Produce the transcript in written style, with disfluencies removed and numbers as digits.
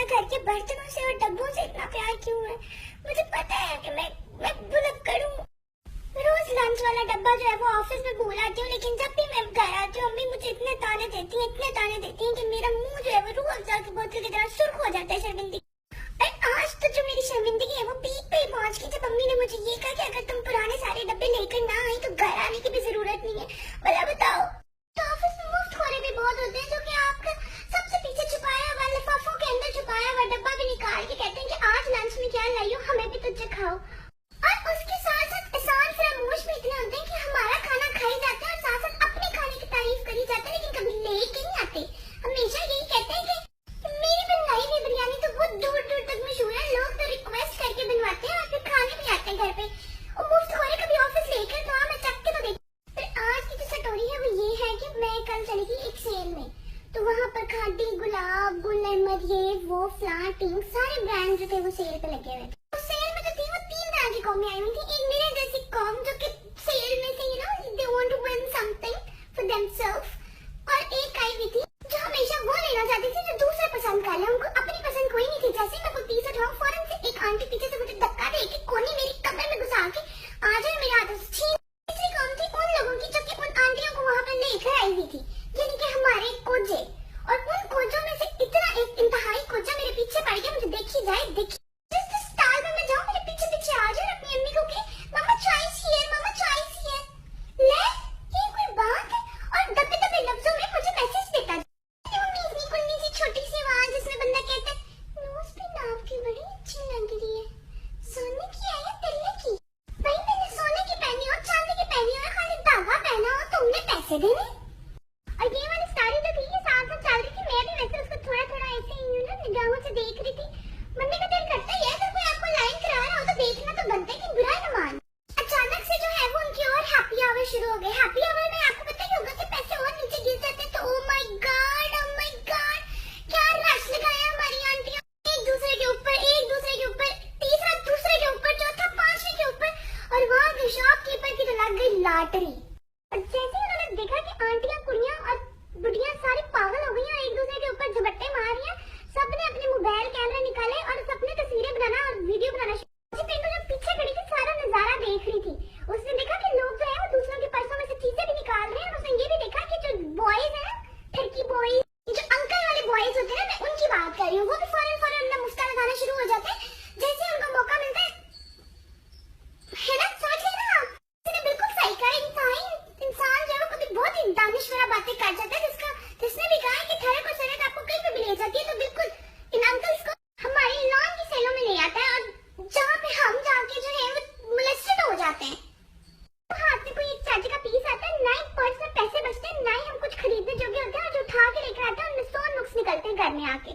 ज्यादा घर के बर्तनों से और डब्बों से इतना प्यार क्यों है? मुझे पता है कि मैं मतलब करूँ। रोज लंच वाला डब्बा जो है वो ऑफिस में भूल आती हूँ, लेकिन जब भी मैं घर आती हूँ अम्मी मुझे इतने ताने देती हैं कि मेरा मुंह जो है वो रूह अफ़ज़ा की बोतल की तरह सुर्ख हो जाता है शर्मिंदगी। और आज तो जो मेरी शर्मिंदगी है वो पीक पे ही पहुंच गई जब अम्मी ने मुझे ये कहा कि अगर तुम पुराने सारे डब्बे लेकर ना आई तो घर आने की भी जरूरत नहीं है। भला बताओ, तो ऑफिस में मुफ्तखोरे भी बहुत होते हैं जो कि आपका सबसे पीछे छुपाया हुआ लिफाफों के अंदर छुपाया हुआ डब्बा भी निकाल के कहते हैं कि आज लंच में क्या लाई हो, हमें भी तुझे खाओ। और उसके साथ साथ एहसान फरामोश भी इतने होते हैं कि हमारा खाना खाई जाते हैं और साथ साथ अपने खाने की तारीफ करी जाते हैं, लेकिन कभी लेके नहीं आते। हमेशा यही कहते हैं कि मेरी बनवाई हुई बिरयानी तो बहुत दूर दूर तक मशहूर है, लोग तो रिक्वेस्ट करके बनवाते हैं और फिर खाने भी आते हैं घर पे। और मुफ्तखोरी कभी ऑफिस लेकर तो मैं चख के तो देख। फिर आज की जो स्टोरी है वो ये है कि मैं कल चली गई एक सेल में, तो वहाँ पर खादी, गुलाब, गुल अहमद, ये वो फ्लावर टीम सारे ब्रांड जो थे वो सेल पे लगे हुए थे। उस सेल में जो थी वो 3 तरह की कौमें आई हुई थी। एक मेरे जैसी कौम जो कि सेल में से they want to win something for themselves, और एक आई हुई थी जो हमेशा वो लेना चाहती थी जो दूसरा पसंद कर ले, उनको अपनी पसंद कोई नहीं थी। जैसे मैं कोई पीस उठाऊं फौरन से एक आंटी पीछे से मुझे धक्का दे के कोने मेरी कमर में घुसा के आ जाए मेरे हाथों से छीन। तीसरी कौम थी उन लोगों की जो कि उन आंटियों को वहाँ पर लेकर आई हुई थी, यानी कि हमारे कोजे। और उन कोजों में से इतना एक इंतहाई कोजा मेरे पीछे पड़ गया, मुझे देखी जाए देखी जिस स्टाइल में मैं जाऊं मेरे पीछे पीछे आ जाए अपनी अम्मी को कि मम्मा चॉइस हियर, मम्मा चॉइस हियर। ले, ये कोई बात है? और दबे दबे लफ्जों में मुझे मैसेज देता है, इतनी कुन्नी सी छोटी सी आवाज जिसमें बंदा कहता है नोज पे नाप की बड़ी अच्छी लग रही है, सोने की है या तिल्ले की? भाई मैंने सोने की पहनी हो, चांदी की पहनी हो, खाली धागा पहना हो, तुमने पैसे देने। और ये वाली स्टोरी तो थी, ये साथ साथ चल रही थी। मैं भी वैसे उसको थोड़ा थोड़ा ऐसे ही निगाहों से देख रही थी। मम्मी का दिल करता ही है अगर कोई आपको लाइन करा रहा हो तो देखना तो बनता है कि बुरा न मान। अचानक से जो है वो उनकी और हैप्पी आवर शुरू हो गए। हैप्पी आवर में आपको पता ही होगा कि पैसे और नीचे गिर जाते हैं, तो ओ माय गॉड क्या रश लगाया हमारी आंटियों, एक दूसरे के ऊपर, तीसरा दूसरे के ऊपर, चौथा पांचवे के ऊपर। और वहाँ के शॉपकीपर की तो लग गई लॉटरी। और जैसे उन्होंने देखा कि आंटियां, कुड़ियां और बुढ़ियां सारी पागल हो गई हैं, एक दूसरे के ऊपर झपट्टे मार रही हैं, सबने अपने मोबाइल कैमरा निकाले और सबने तस्वीरें बनाना और वीडियो बनाना शुरू। पिंटू जो पीछे खड़ी थी सारा नजारा देख रही थी, उसने देखा कि लोग जो है वो दूसरों के पर्सों में से चीजें भी निकाल रहे हैं। और उसने ये भी देखा कि जो बॉयज हैं, ठरकी बॉयज, जो अंकल वाले बॉयज होते हैं ना, मैं उनकी बात कर रही हूँ, वो भी फौरन अपना मुस्का लगाना शुरू हो जाते हैं जैसे उनको मौका मिलता है ना। समझ गए ना आप? इसने बिल्कुल सही कहा। इंसान जो है वो कभी बहुत ही दानिशवरा बातें कर जाता है, जिसने भी कहा कि ठरक और सरक आपको कहीं पे भी ले जाती है, तो बिल्कुल इन अंकल्स को हमारी लॉन की सेलों में ले आता है और जहाँ पे हम जाके जो है वो मोलेस्टेड हो जाते हैं। तो हाथ में कोई एक चाची का पीस आता है, ना ही पर्स में पैसे बचते हैं, ना ही हम कुछ खरीदने जोगे होते हैं, और जो उठा के लेकर आते हैं उनमें 100 नुक्स निकलते हैं घर में आके।